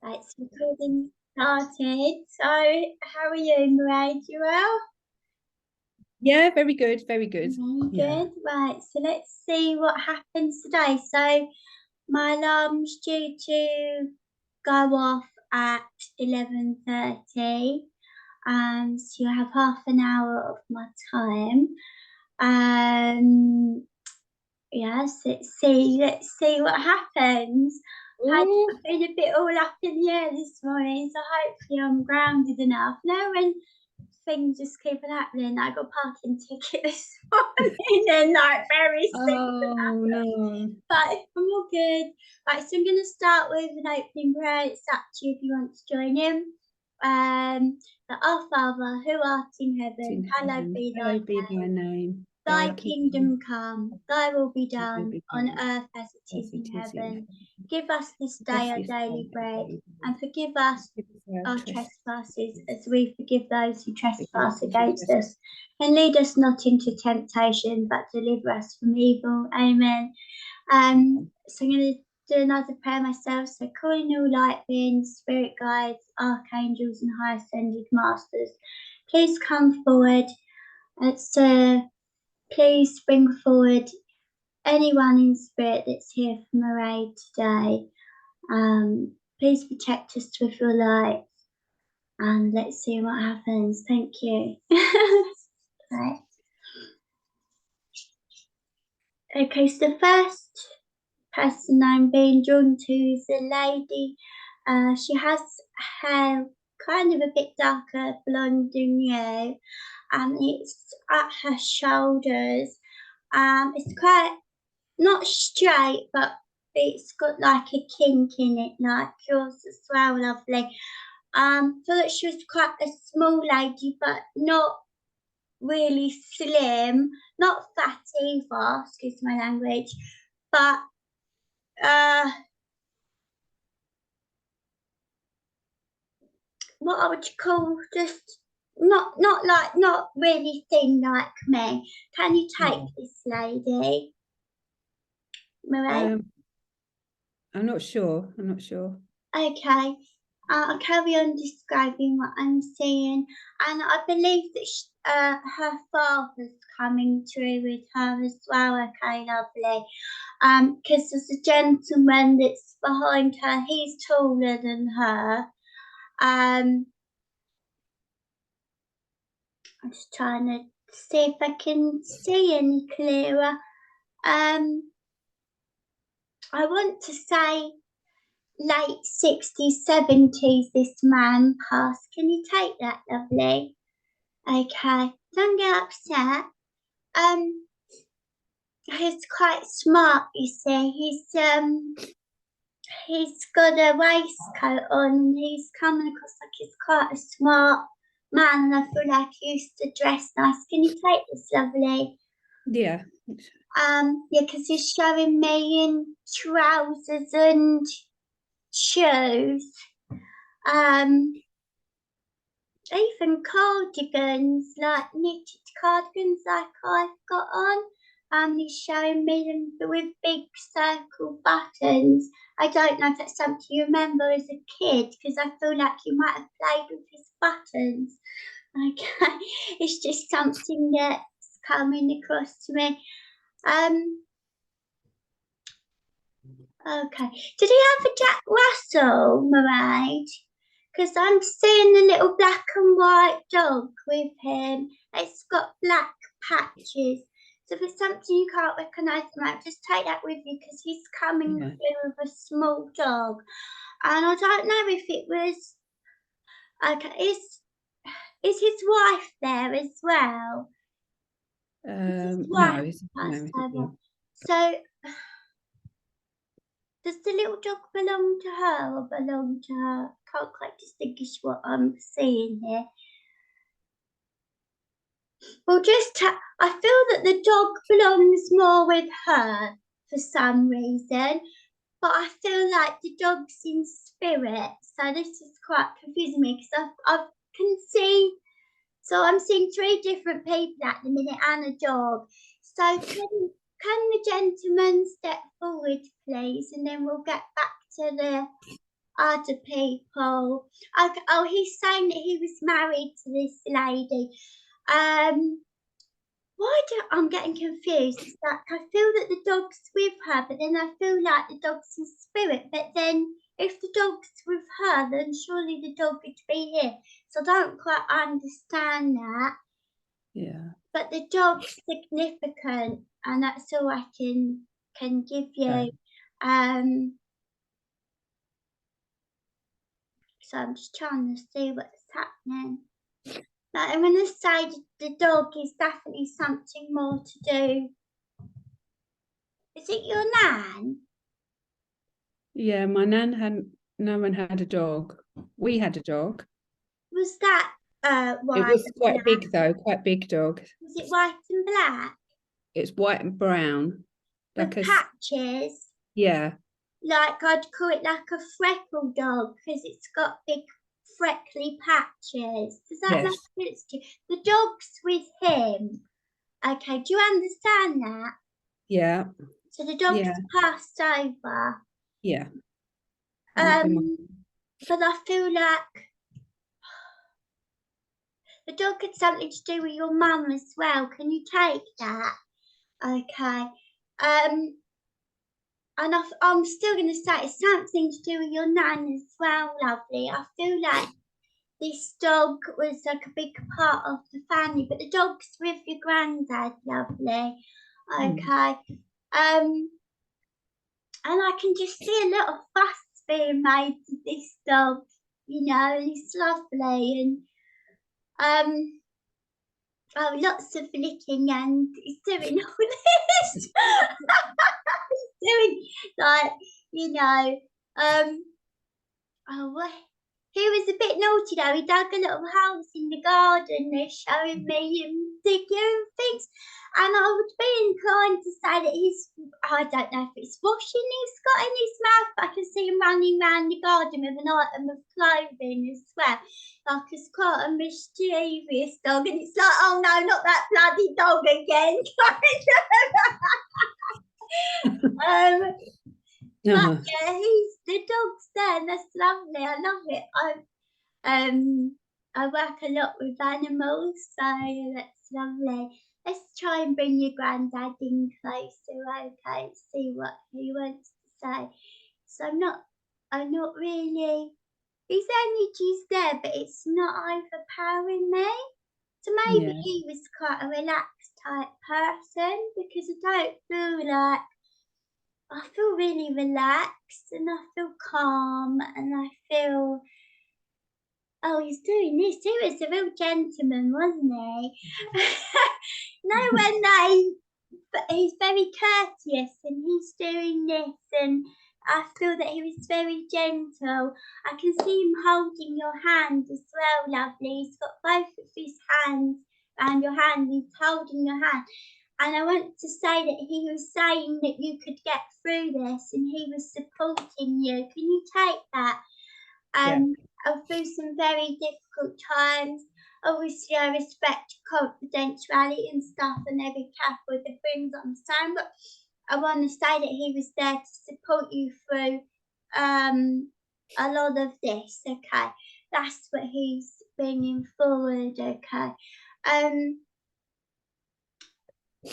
Right, so recording started. So, how are you, Mairead? You well? Yeah, very good, very good. Very Yeah. good. Right, so let's see what happens today. So, my alarm's due to go off at 11:30. So you have half an hour of my time. Yes, let's see what happens. Oh, I've been a bit all up in the air this morning, so hopefully I'm grounded enough. Now when things just keep on happening, I got a parking ticket this morning and like very soon, no. but I'm all good. Right, so I'm gonna start with an opening prayer. It's up to you if you want to join in. Our Father, who art in heaven, hallowed be thy Hallowed be thy name. name. Thy kingdom come, thy will be will done be on done earth as it is as in it is in heaven. heaven. Give us this Give us day our this daily day our bread, daily bread. and forgive us Forgive us our trespasses as we forgive those who Forgive us trespass those who against us. And lead us not into temptation, but deliver us from evil. Amen. So I'm going to do another prayer myself. So calling all light beings, spirit guides, archangels, and high ascended masters, please come forward. Please bring forward anyone in spirit that's here for Mairead today. Please protect us with your light, and let's see what happens. Thank you. Right. Okay, so the first person I'm being drawn to is a lady. She has hair kind of a bit darker blonde than you, and it's at her shoulders. It's quite not straight, but it's got like a kink in it, like yours as well, lovely. So that she was quite a small lady, but not really slim, not fat either, excuse my language, but what would you call just not really thin like me. Can you take this lady, Marie? I'm not sure. I'm not sure. Okay. I'll carry on describing what I'm seeing, and I believe that her father's coming through with her as well. Okay, lovely. Because there's a gentleman that's behind her. He's taller than her. I'm just trying to see if I can see any clearer. I want to say late 60s, 70s, this man passed. Can you take that, lovely? Okay, don't get upset. He's quite smart, you see. He's got a waistcoat on and he's coming across like he's quite a smart man, and I feel like he used to dress nice. Can you take this, lovely? Yeah. Yeah, because he's showing me in trousers and shoes. Even cardigans, like knitted cardigans like I've got on. He's showing me them with big circle buttons. I don't know if that's something you remember as a kid, because I feel like you might have played with his buttons. Okay, it's just something that's coming across to me. Okay. Did he have a Jack Russell, Mairead? Because I'm seeing the little black and white dog with him. It's got black patches. So if it's something you can't recognise, just take that with you, because he's coming through with a small dog. And I don't know if it was... Okay, is his wife there as well? No, no. So... Does the little dog belong to her or belong to her? Can't quite distinguish what I'm seeing here. Well, I feel that the dog belongs more with her for some reason, but I feel like the dog's in spirit. So this is quite confusing me, because I can see, so I'm seeing three different people at the minute and a dog. So can the gentleman step forward, please, and then we'll get back to the other people. Oh, he's saying that he was married to this lady. I'm getting confused. It's like I feel that the dog's with her, but then I feel like the dog's in spirit. But then if the dog's with her, then surely the dog would be here. So I don't quite understand that. Yeah. But the dog's significant, and that's all I can give you. Okay. So I'm just trying to see what's happening. Like, I'm gonna say the dog is definitely something more to do. Is it your nan? Yeah, my nan hadn't. No one had a dog. We had a dog. Was that It white was and quite black? big though, quite big dog. Was it white and black? It's white and brown. With Like patches? yeah. Like I'd call it like a freckle dog because it's got big freckly patches. Does that Yes. make sense to you? The dog's with him. Okay, do you understand that? Yeah. So the dog's Yeah. passed over. Yeah. But I feel like the dog had something to do with your mum as well. Can you take that? Okay. And I'm still going to say it's something to do with your nan as well, lovely. I feel like this dog was like a big part of the family, but the dog's with your granddad, lovely. Okay. And I can just see a lot of fuss being made to this dog, you know, and it's lovely. And oh, lots of licking, and he's doing all this. He's doing like, you know, oh, what? He was a bit naughty though. He dug a little house in the garden. They're showing me him digging things. And I would be inclined to say that I don't know if it's washing he's got in his mouth, but I can see him running around the garden with an item of clothing as well. Like it's quite a mischievous dog. And it's like, oh no, not that bloody dog again. But yeah, the dog's there, and that's lovely. I love it. I work a lot with animals, so that's lovely. Let's try and bring your granddad in closer, okay? See what he wants to say. So I'm not really. His energy's there, but it's not overpowering me. So maybe he was quite a relaxed type person because I don't feel like. I feel really relaxed and I feel calm and I feel, oh, he's doing this. He was a real gentleman, wasn't he? He's very courteous and he's doing this and I feel that he was very gentle. I can see him holding your hand as well, lovely. He's got both of his hands around your hand. He's holding your hand. And I want to say that he was saying that you could get through this and he was supporting you. Can you take that? Through some very difficult times. Obviously, I respect confidentiality and stuff and every careful with the things I'm saying, but I want to say that he was there to support you through a lot of this, okay? That's what he's bringing forward, okay?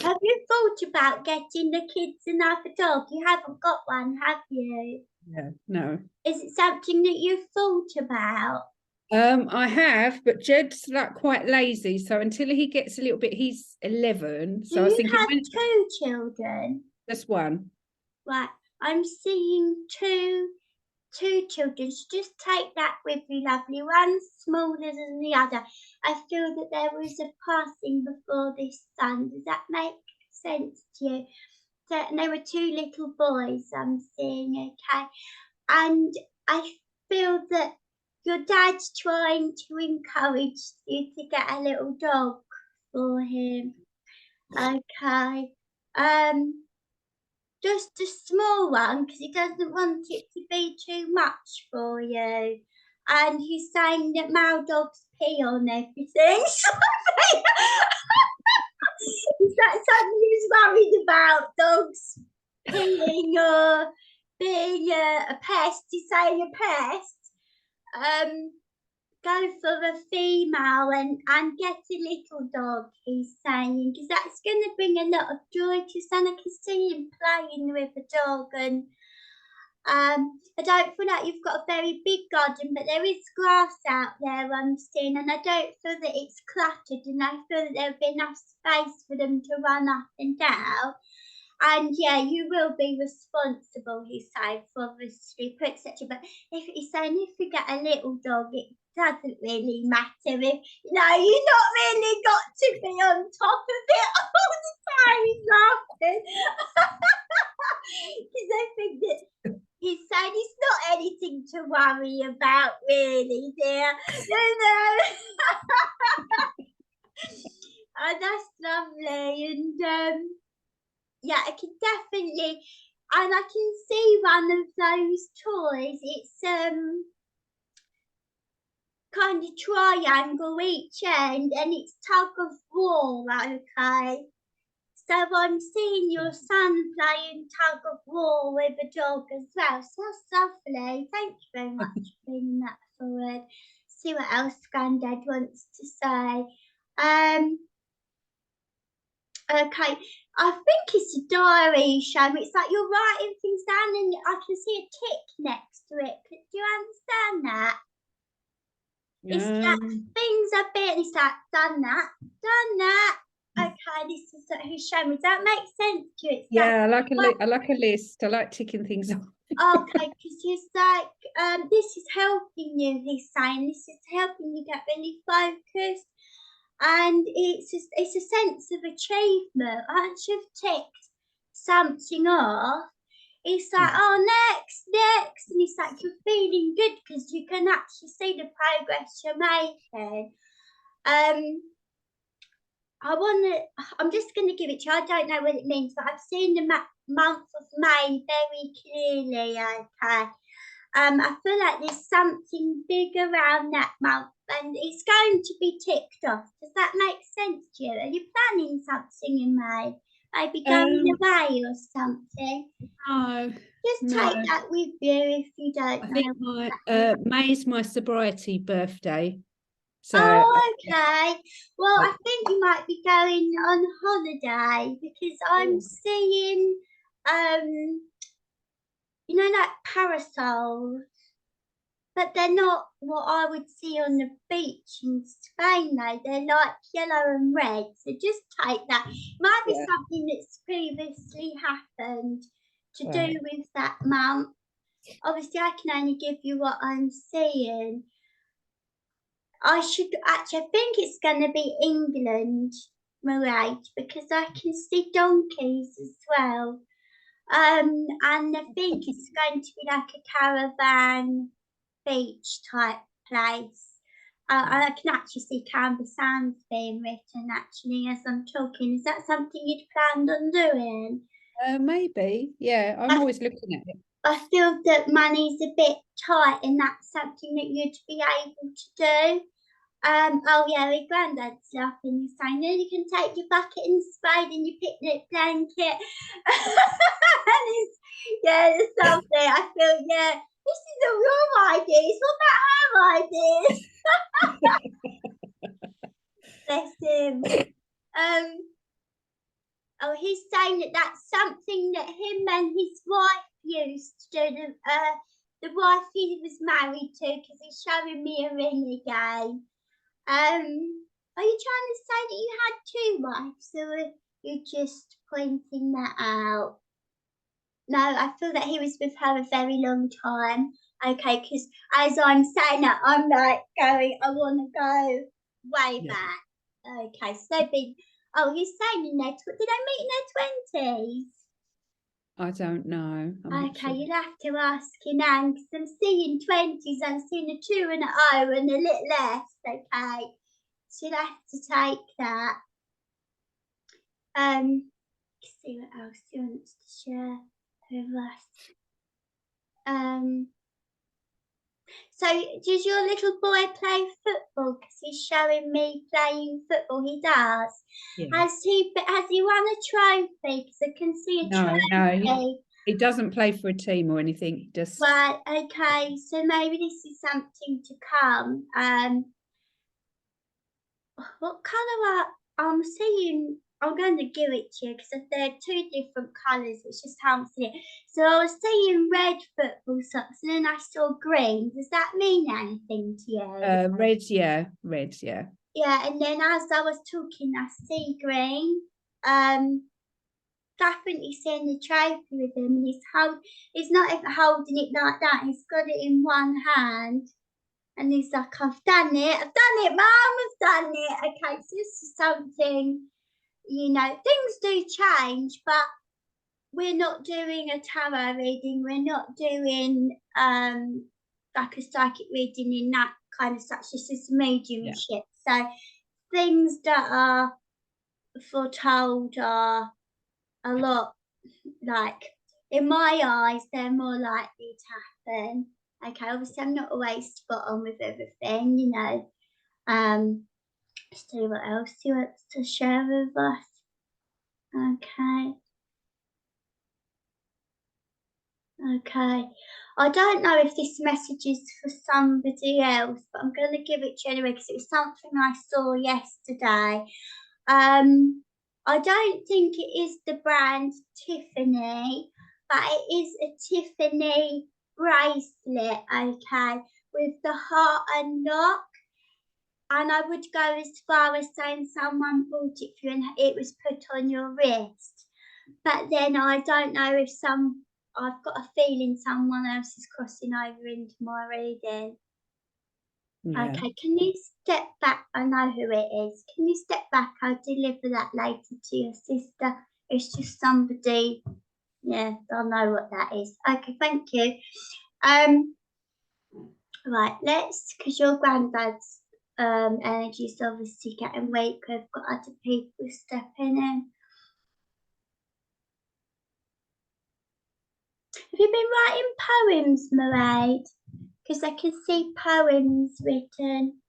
Have you thought about getting the kids another dog? You haven't got one, have you? Yeah, no. Is it something that you've thought about? I have, but Jed's like quite lazy. So until he gets a little bit, he's 11. So I was thinking, have 2 children? Just one. Right, I'm seeing two children. So just take that with you, lovely. One smaller than the other. I feel that there was a passing before this son. Does that make sense to you? So, and there were 2 little boys I'm seeing, okay? And I feel that your dad's trying to encourage you to get a little dog for him. Okay. Just a small one because he doesn't want it to be too much for you. And he's saying that male dogs pee on everything. Is that something he's worried about? Dogs peeing or being a pest, he's saying a pest, go for a female and get a little dog, he's saying, because that's going to bring a lot of joy to his son. I can see him playing with a dog, and I don't feel like you've got a very big garden, but there is grass out there I'm seeing, and I don't feel that it's cluttered, and I feel that there'll be enough space for them to run up and down. And yeah, you will be responsible, he's saying, for obviously etc. But if he's saying if you get a little dog, it doesn't really matter if you're not really got to be on top of it all the time. He's laughing. Because I think that he's saying it's not anything to worry about, really, dear. No. Oh, that's lovely. And yeah, I can definitely, and I can see one of those toys. It's kind of triangle each end, and it's tug of war. Okay, so I'm seeing your son playing tug of war with a dog as well. So that's lovely. Thank you very much for bringing that forward. See what else Grandad wants to say. Okay, I think it's a diary, Sham. It's like you're writing things down and I can see a tick next to it. Do you understand that? It's like things are bit, it's like done that. Okay, this is who's showing me. Does that make sense to you? It's yeah, like, I like a list. I like ticking things off. Okay, because he's like, this is helping you, he's saying. This is helping you get really focused. And it's a sense of achievement. Once you've ticked something off, it's like, oh, next. And it's like you're feeling good because you can actually see the progress you're making. I'm just going to give it to you. I don't know what it means, but I've seen the month of May very clearly, okay? I feel like there's something big around that month and it's going to be ticked off. Does that make sense to you? Are you planning something in May? Maybe going away or something? No. Just take that with you if you don't know. I think May's my sobriety birthday. So, okay. Well, I think you might be going on holiday because I'm seeing, like parasols, but they're not what I would see on the beach in Spain, though. They're like yellow and red. So just take that. It might be something that's previously happened to do with that month. Obviously, I can only give you what I'm seeing. I think it's going to be England, Mairead, because I can see donkeys as well. And I think it's going to be like a caravan beach type place. I can actually see Canberra Sands being written actually as I'm talking. Is that something you'd planned on doing? Maybe, yeah. I'm always looking at it. I feel that money's a bit tight and that's something that you'd be able to do. Oh yeah, my granddad's laughing. He's saying, "No, you can take your bucket and spade and your picnic blanket." It's something. I feel, this is all your ideas. What about our ideas? Bless him. He's saying that that's something that him and his wife used to do. The wife he was married to, because he's showing me a ring again. Are you trying to say that you had two wives, or you're just pointing that out? No, I feel that he was with her a very long time. Okay, because as I'm saying that, I'm like going, I want to go way back. Okay, so they've been, he's saying in their, did they meet in their 20s? I don't know. Okay, you'll have to ask him now, because I'm seeing 20s, I'm seeing a 2 and an O and a little less, okay? So you'll have to take that. See what else he wants to share with us. So does your little boy play football? Because he's showing me playing football. He does. Yeah. Has he won a trophy? Because I can see a trophy. He doesn't play for a team or anything. He just Right, okay, so maybe this is something to come. What colour I'm seeing, I'm going to give it to you because they're two different colours, which just helps it. So I was seeing red football socks and then I saw green. Does that mean anything to you? red, yeah, red, yeah. Yeah, and then as I was talking, I see green. Definitely seeing the trophy with him, and he's not even holding it like that. He's got it in one hand, and he's like, "I've done it, Mum, I've done it." Okay, so this is something, things do change, but we're not doing a tarot reading. We're not doing like a psychic reading in that kind of such. This is mediumship. Yeah. So things that are foretold are a lot, like, in my eyes, they're more likely to happen. Okay, obviously I'm not always spot on with everything, Let's see what else he wants to share with us. Okay. Okay. I don't know if this message is for somebody else, but I'm going to give it to you anyway because it was something I saw yesterday. I don't think it is the brand Tiffany, but it is a Tiffany bracelet, okay, with the heart and lock. And I would go as far as saying someone bought it for you and it was put on your wrist. But then I don't know if I've got a feeling someone else is crossing over into my reading. Yeah. Okay, can you step back? I know who it is. Can you step back? I'll deliver that later to your sister. It's just somebody, yeah, I know what that is. Okay, thank you. Right, because your granddad's energy is obviously getting weak. We've got other people stepping in. Have you been writing poems, Mairead? Because I can see poems written.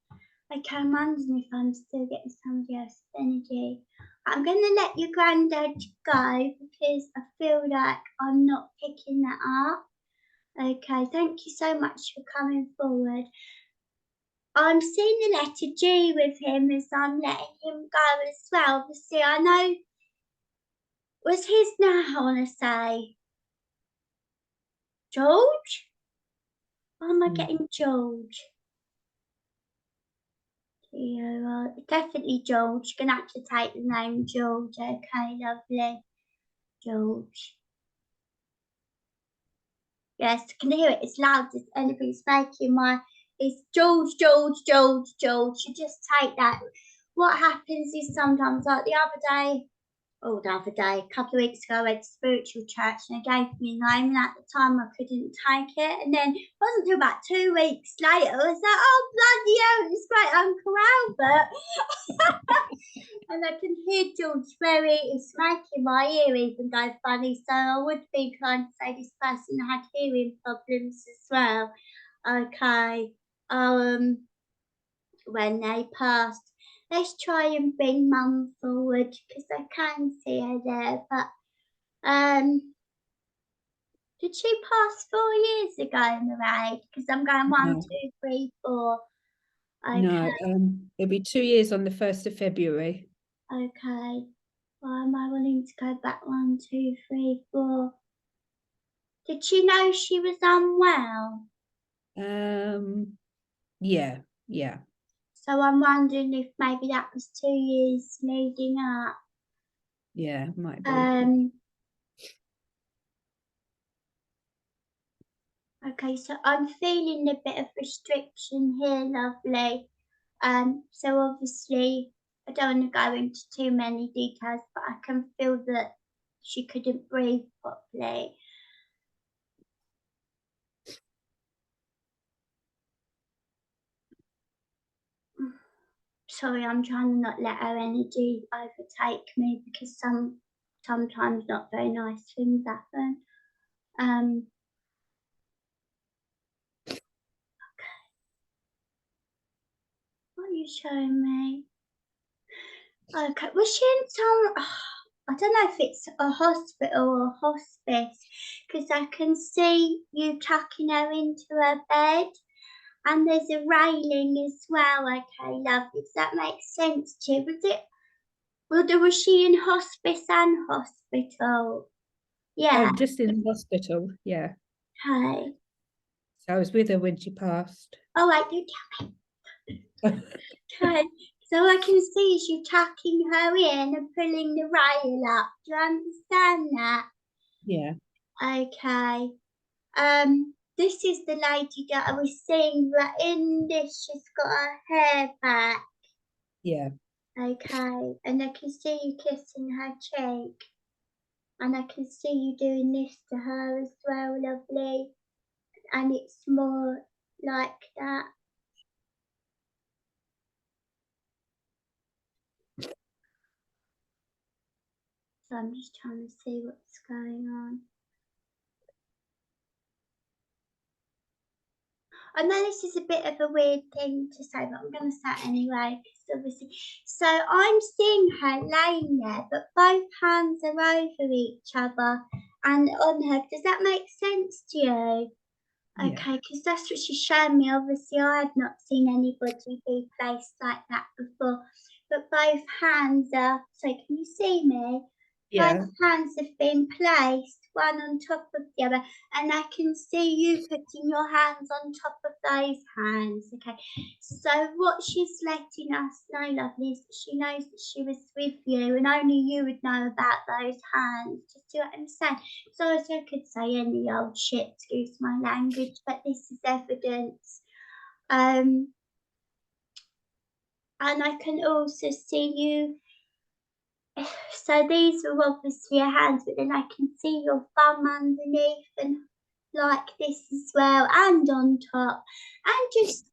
Okay, I'm wondering if I'm still getting somebody else's energy. I'm going to let your granddad go because I feel like I'm not picking that up. Okay, thank you so much for coming forward. I'm seeing the letter G with him as I'm letting him go as well. Obviously, I know, was his now, I want to say, George? Why am I getting George? Yeah, definitely George. You're going to have to take the name George. Okay, lovely. George. Yes, I can hear it. It's loud as anybody's making it's George, George, George, George. You just take that. What happens is sometimes, like the other day, a couple of weeks ago, I went to spiritual church and they gave me a name, and at the time I couldn't take it. And then it wasn't until about 2 weeks later, I was like, oh, bloody hell, it's great Uncle Albert. And I can hear George it's making my ear even go funny. So I would be inclined to say this person had hearing problems as well. Okay. When they passed. Let's try and bring Mum forward because I can see her there. But did she pass 4 years ago, Mairead? Because I'm going 1, 2, 3, 4. Okay. No, it'll be 2 years on the 1st of February. Okay. Why am I wanting to go back 1, 2, 3, 4? Did she know she was unwell? Yeah, yeah. So I'm wondering if maybe that was 2 years leading up. Yeah, might be. Okay, so I'm feeling a bit of restriction here, lovely. So obviously I don't want to go into too many details, but I can feel that she couldn't breathe properly. Sorry, I'm trying to not let her energy overtake me because sometimes not very nice things happen. Okay. What are you showing me? Okay, was she in some? I don't know if it's a hospital or hospice, because I can see you tucking her into her bed, and there's a railing as well. Okay, lovely. Does that make sense to you? Was she in hospice and hospital? Yeah. Just in the hospital, yeah. Okay. So I was with her when she passed. Oh, wait, do okay. So I can see you tucking her in and pulling the rail up. Do you understand that? Yeah. Okay. This is the lady that I was seeing, but in this she's got her hair back. Yeah. Okay. And I can see you kissing her cheek. And I can see you doing this to her as well, lovely. And it's more like that. So I'm just trying to see what's going on. I know this is a bit of a weird thing to say, but I'm going to say it anyway, because obviously. So I'm seeing her laying there, but both hands are over each other and on her. Does that make sense to you? Yeah. Okay, because that's what she's showing me. Obviously, I have not seen anybody be placed like that before. But both hands are, so can you see me? Yeah. Both hands have been placed, one on top of the other, and I can see you putting your hands on top of those hands. Okay, so what she's letting us know, lovely, is that she knows that she was with you, and only you would know about those hands. Do you see what I'm saying? So I could say any old shit, excuse my language, but this is evidence. And I can also see you. So these are obviously your hands, but then I can see your thumb underneath and like this as well, and on top, and just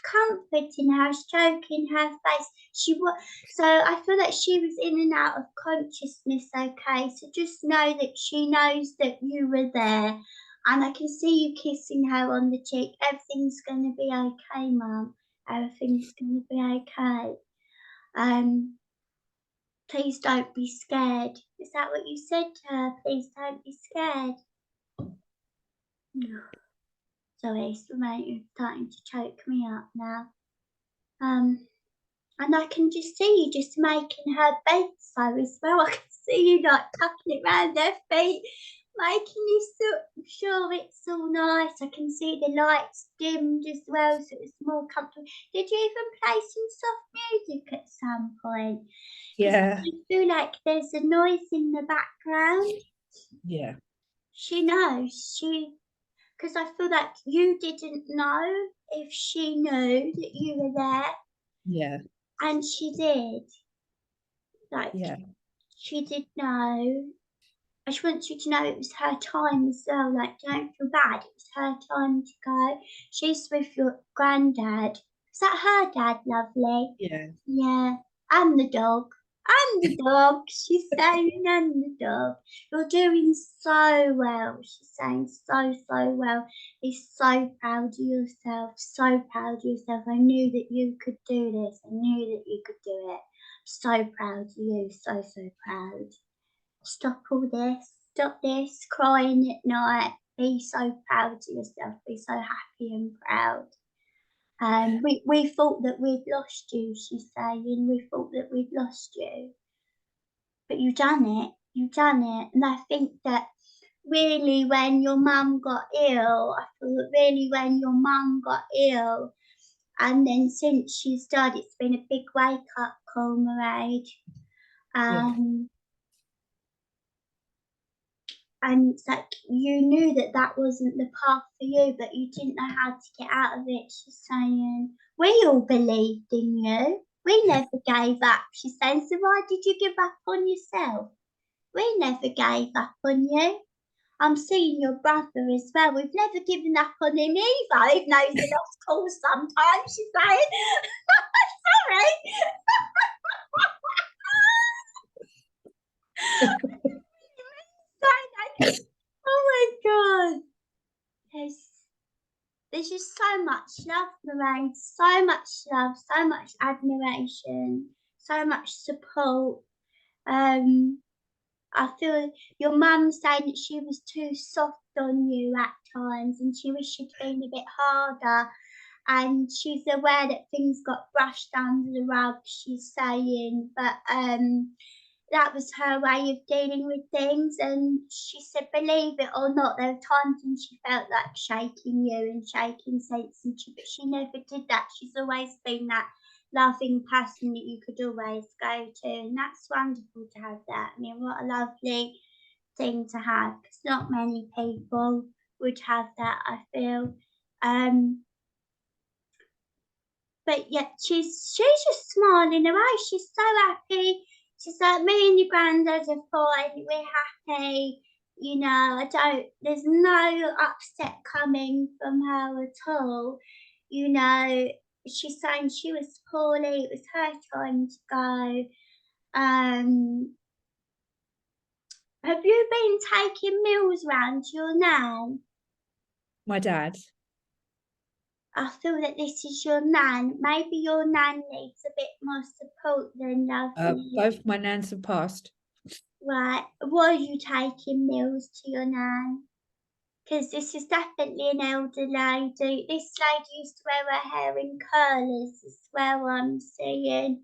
comforting her, stroking her face. So I feel like she was in and out of consciousness. Okay, so just know that she knows that you were there, and I can see you kissing her on the cheek. Everything's gonna be okay, Mum. Everything's gonna be okay. Please don't be scared. Is that what you said to her? Please don't be scared. Sorry, mate, you're starting to choke me up now. And I can just see you just making her bed so as well. I can see you like tucking it around her feet, making you so sure it's all nice. I can see the lights dimmed as well, so it's more comfortable. Did you even play some soft music at some point? Yeah. I feel like there's a noise in the background. Yeah. She knows. Because I feel like you didn't know if she knew that you were there, Yeah. and she did. Like, Yeah. she did know. I just want you to know it was her time as well. Like, don't feel bad. It was her time to go. She's with your granddad. Is that her dad, lovely? Yeah. Yeah. And the dog. And the dog. She's saying, and the dog. You're doing so well. She's saying so well. He's so proud of yourself. So proud of yourself. I knew that you could do this. I knew that you could do it. So proud of you. So proud. Stop all this. Stop this crying at night. Be so proud of yourself. Be so happy and proud. We thought that we'd lost you, she's saying. We thought that we'd lost you. But you've done it. You've done it. And I think that really when your mum got ill, I thought really when your mum got ill, and then since she's died, it's been a big wake up call, Mairead. Yeah. And it's like you knew that that wasn't the path for you, but you didn't know how to get out of it. She's saying, we all believed in you. We never gave up. She's saying, so why did you give up on yourself? We never gave up on you. I'm seeing your brother as well. We've never given up on him either, even though he's a lost cause sometimes, she's saying. Sorry. Oh my God. There's just so much love, Mairead, so much love, so much admiration, so much support. I feel your mum saying that she was too soft on you at times and she wished she'd been a bit harder. And she's aware that things got brushed under the rug, she's saying, but that was her way of dealing with things. And she said, believe it or not, there were times when she felt like shaking you and shaking sense, and but she never did that. She's always been that loving person that you could always go to, and that's wonderful to have that. I mean, what a lovely thing to have, because not many people would have that, I feel. But yet she's just smiling away. She's so happy. She's like, me and your granddad are fine. We're happy. You know, there's no upset coming from her at all. You know, she's saying she was poorly. It was her time to go. Have you been taking meals round to your nan? My dad. I feel that this is your nan. Maybe your nan needs a bit more support than lovely. Both my nans have passed. Right. Were you taking meals to your nan? Because this is definitely an elder lady. This lady used to wear her hair in curlers as well, I'm seeing.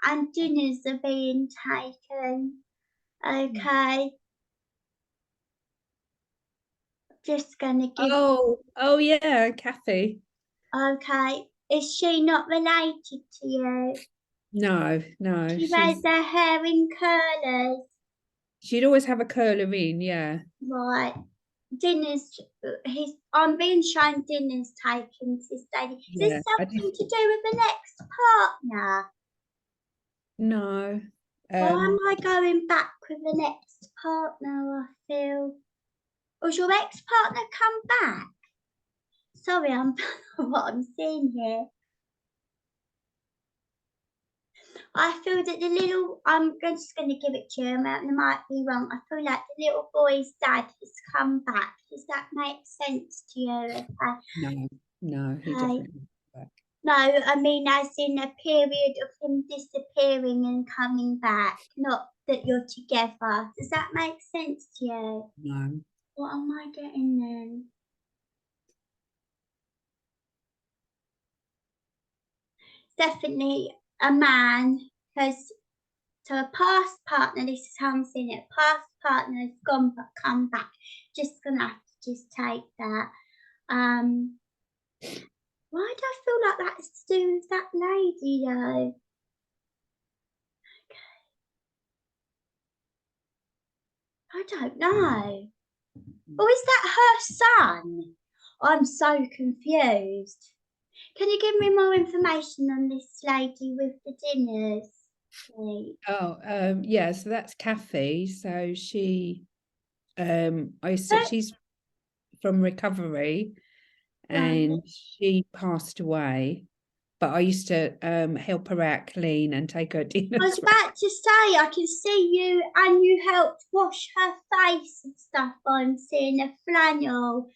And dinners are being taken. Okay. Just gonna give. Oh yeah, Kathy. Okay. Is she not related to you? No, She wears her hair in curlers. she'd always have a curler in, yeah. Right. Dinner's I'm being shown dinner's taken to this lady. Is this something to do with the next partner? No. Why am I going back with the next partner, I feel? Or your ex-partner come back? Sorry, I'm what I'm seeing here. I feel that I'm just going to give it to you, I might be wrong. I feel like the little boy's dad has come back. Does that make sense to you? No, he definitely back. No, I mean as in a period of him disappearing and coming back, not that you're together. Does that make sense to you? No. What am I getting then? Definitely a man has, so a past partner, this is how I'm seeing it, past partner has gone but come back. Just gonna have to just take that. Why do I feel like that's to do with that lady though? I don't know. Or is that her son? I'm so confused. Can you give me more information on this lady with the dinners, please? Yeah, so that's Kathy. So she's from recovery, and she passed away. But I used to help her out clean and take her dinner. I was about to say, I can see you and you helped wash her face and stuff. I'm seeing a flannel.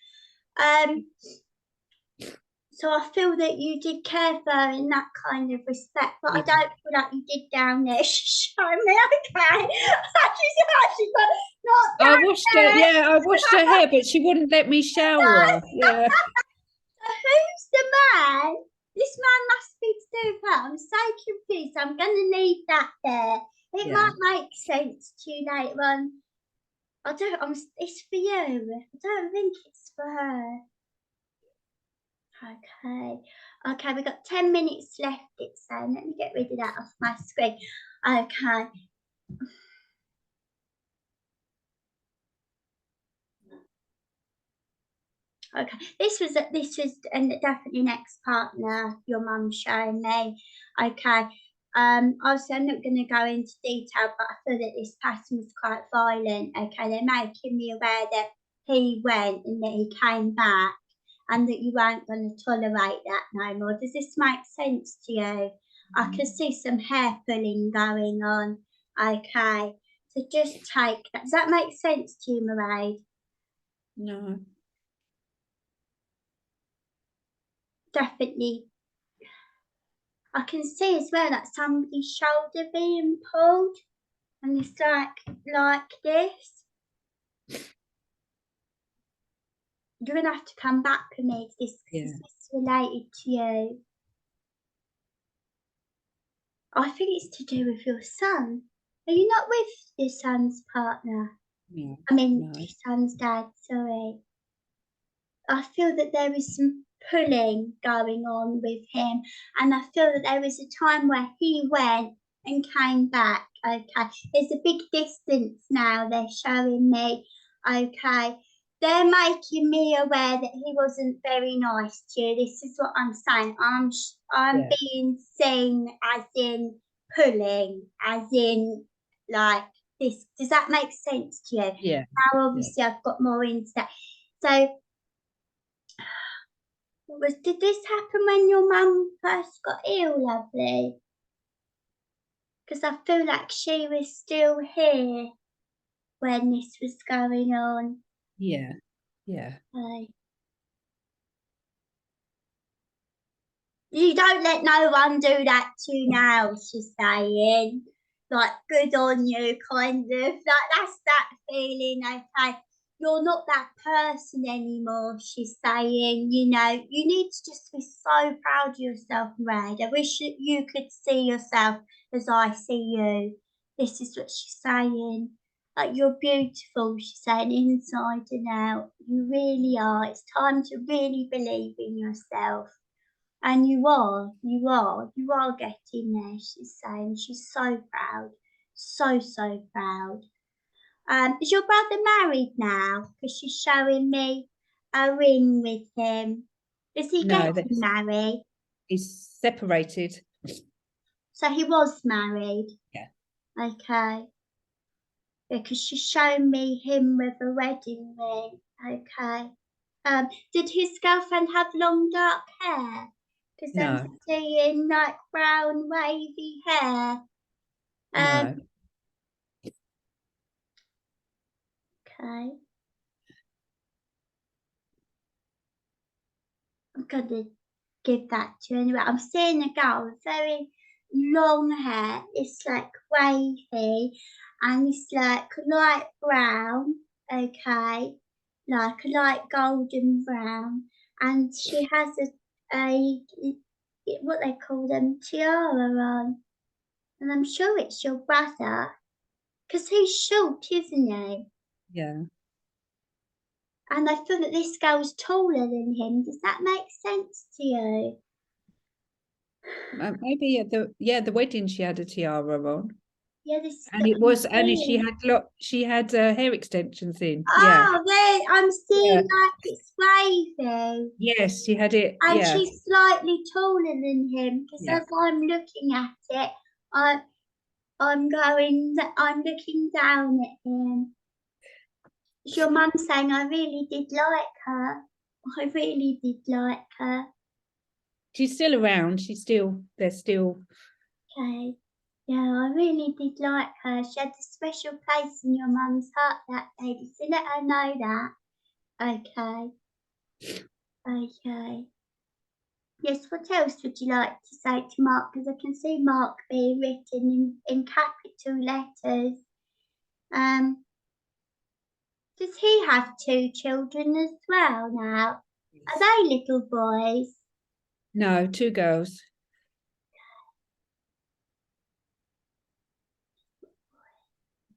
So I feel that you did care for her in that kind of respect, but I don't feel like you did down there. Show me, okay. I washed her hair, but she wouldn't let me shower. Yeah. Who's the man? This man must be to do with her. I'm so confused. I'm going to leave that there. It might make sense to you later on. It's for you. I don't think it's for her. Okay, we've got 10 minutes left, it's saying. Let me get rid of that off my screen. Okay. Okay, this was definitely next partner your mum's showing me. Okay, obviously I'm not going to go into detail, but I feel that this pattern was quite violent. Okay, they're making me aware that he went and that he came back, and that you weren't going to tolerate that no more. Does this make sense to you? I can see some hair pulling going on. Okay, so just take that. Does that make sense to you, Mairead? No. Definitely. I can see as well that somebody's shoulder being pulled. And it's like this. You're going to have to come back with me to this, because this is related to you. I think it's to do with your son. Are you not with your son's partner? No. I mean, No. your son's dad, sorry. I feel that there is some pulling going on with him, and I feel that there was a time where he went and came back. Okay, there's a big distance now, they're showing me. Okay, they're making me aware that he wasn't very nice to you. This is what I'm saying. I'm being seen as in pulling, as in like this. Does that make sense to you? Yeah. Now obviously I've got more into that. So did this happen when your mum first got ill, lovely? Because I feel like she was still here when this was going on. Yeah. Yeah. You don't let no one do that to you now, she's saying. Like, good on you, kind of. Like, that's that feeling, okay? You're not that person anymore, she's saying. You know, you need to just be so proud of yourself, Mairead. I wish that you could see yourself as I see you. This is what she's saying. Like, you're beautiful, she's saying, inside and out. You really are. It's time to really believe in yourself. And you are getting there, she's saying. She's so proud. So proud. Is your brother married now? Because she's showing me a ring with him. Is he getting married? He's separated. So he was married? Yeah. Okay. Because she's showing me him with a wedding ring. Okay. Did his girlfriend have long dark hair? Because I'm seeing like brown wavy hair. No. Okay. I'm gonna give that to you anyway. I'm seeing a girl with very long hair. It's like wavy and it's like light brown, okay, like a light golden brown, and she has a what they call them, tiara on, and I'm sure it's your brother because he's short, isn't he? Yeah. And I feel that this girl's taller than him. Does that make sense to you? Maybe at the wedding she had a tiara on. Yeah, this and it was, and she had hair extensions in. Oh, there, I'm seeing like it's wavy. Yes, she had it. And she's slightly taller than him because as I'm looking at it, I'm looking down at him. Is your mum saying I really did like her? I really did like her. She's still around. They're still. Okay. Yeah, I really did like her. She had a special place in your mum's heart that day. So let her know that. Okay. Okay. Yes, what else would you like to say to Mark? Because I can see Mark being written in capital letters. Does he have 2 children as well now? Are they little boys? No, 2 girls.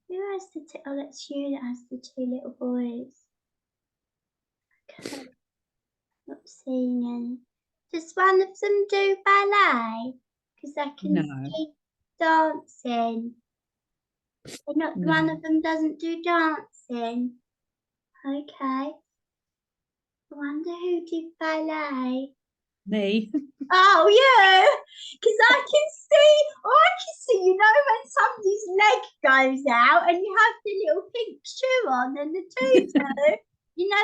Who has the 2? Oh, that's you that has the 2 little boys. Okay. Not seeing any. Does one of them do ballet? Because I can see dancing. One of them doesn't do dancing. Okay. I wonder who did ballet. Me. Oh yeah, because I can see, you know, when somebody's leg goes out and you have the little pink shoe on and the tutu. You know,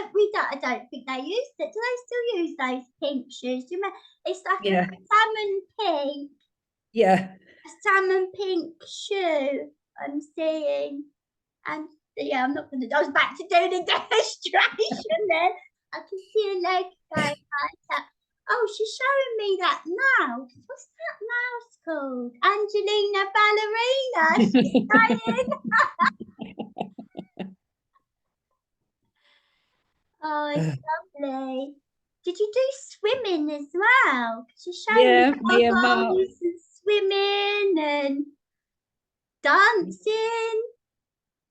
I don't think they used it. Do they still use those pink shoes? Do you remember? It's like a salmon pink. Yeah. A salmon pink shoe I'm seeing. And yeah, I'm not going to, I was back to doing a demonstration then. I can see a leg going like that. Oh, she's showing me that now. What's that mouse called? Angelina Ballerina. She's saying. Oh, it's lovely. Did you do swimming as well? Because you're showing me Yeah, me and Mark. goggles and swimming and dancing.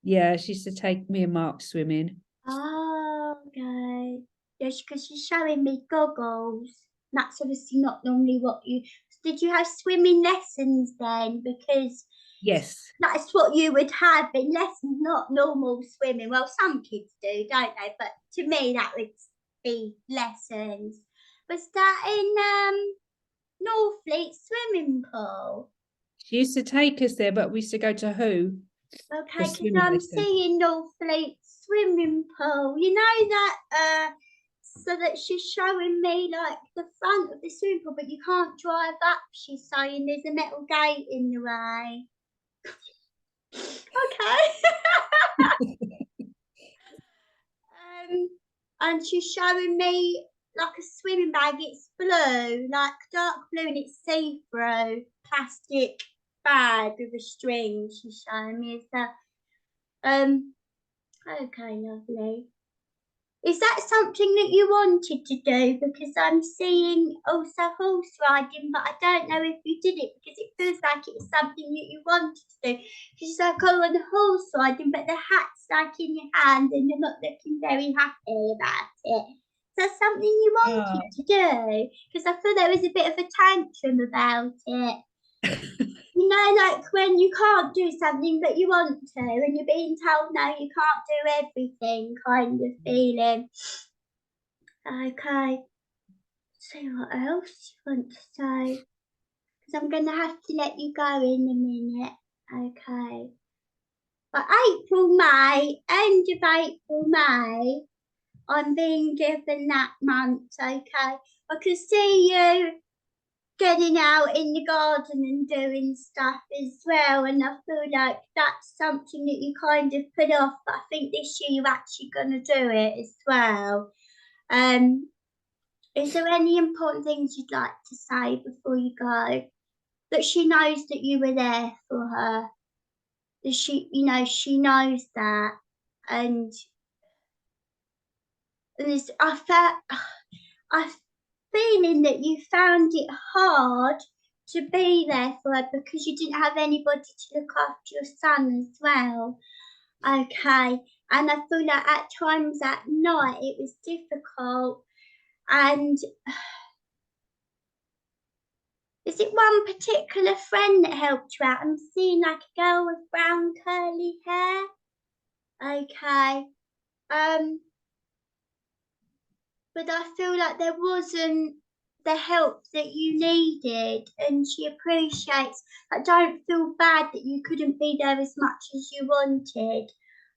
Yeah, she used to take me and Mark swimming. Oh, okay. Yes, because she's showing me goggles. That's obviously not normally what you. Did you have swimming lessons then? Because Yes. that's what you would have in lessons, not normal swimming. Well, some kids do, don't they? But to me, that would be lessons. Was that in Northfleet swimming pool? She used to take us there, but we used to go to Who for Okay, because swimming I'm lessons. seeing Northfleet swimming pool. You know that so that she's showing me like the front of the swimming pool, but you can't drive up. She's saying there's a metal gate in the way. Okay. And she's showing me like a swimming bag. It's blue, like dark blue, and it's see-through plastic bag with a string. She's showing me is that. Okay, lovely. Is that something that you wanted to do? Because I'm seeing also horse riding, but I don't know if you did it because it feels like it's something that you wanted to do. She's like, oh, on horse riding, but the hat's like in your hand and you're not looking very happy about it. Is that something you wanted to do? Because I feel there was a bit of a tantrum about it. You know, like when you can't do something but you want to, and you're being told no, you can't do everything, kind of feeling. Okay. See what else you want to say? Because I'm going to have to let you go in a minute. Okay. But April, May, end of April, May, I'm being given that month. Okay. I can see you getting out in the garden and doing stuff as well. And I feel like that's something that you kind of put off. But I think this year you're actually going to do it as well. Is there any important things you'd like to say before you go? That she knows that you were there for her. That she knows that. And I felt, I feeling that you found it hard to be there for her because you didn't have anybody to look after your son as well. Okay. And I feel like at times at night it was difficult. And is it one particular friend that helped you out? I'm seeing like a girl with brown curly hair. Okay. But I feel like there wasn't the help that you needed, and she appreciates. I don't feel bad that you couldn't be there as much as you wanted,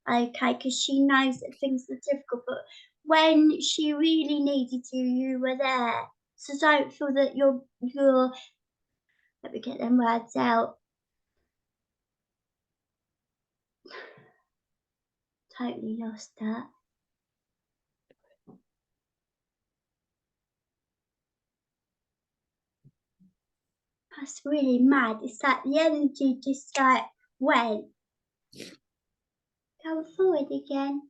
okay, because she knows that things were difficult, but when she really needed you, you were there. So don't feel that you're let me get them words out. Totally lost that. That's really mad. It's like the energy just like went. Go forward again.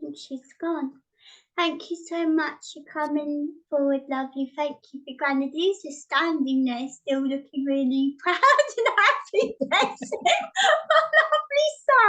And she's gone. Thank you so much for coming forward, lovely. Thank you for Grenadiers just standing there still looking really proud and happy. Bless him. What a lovely song.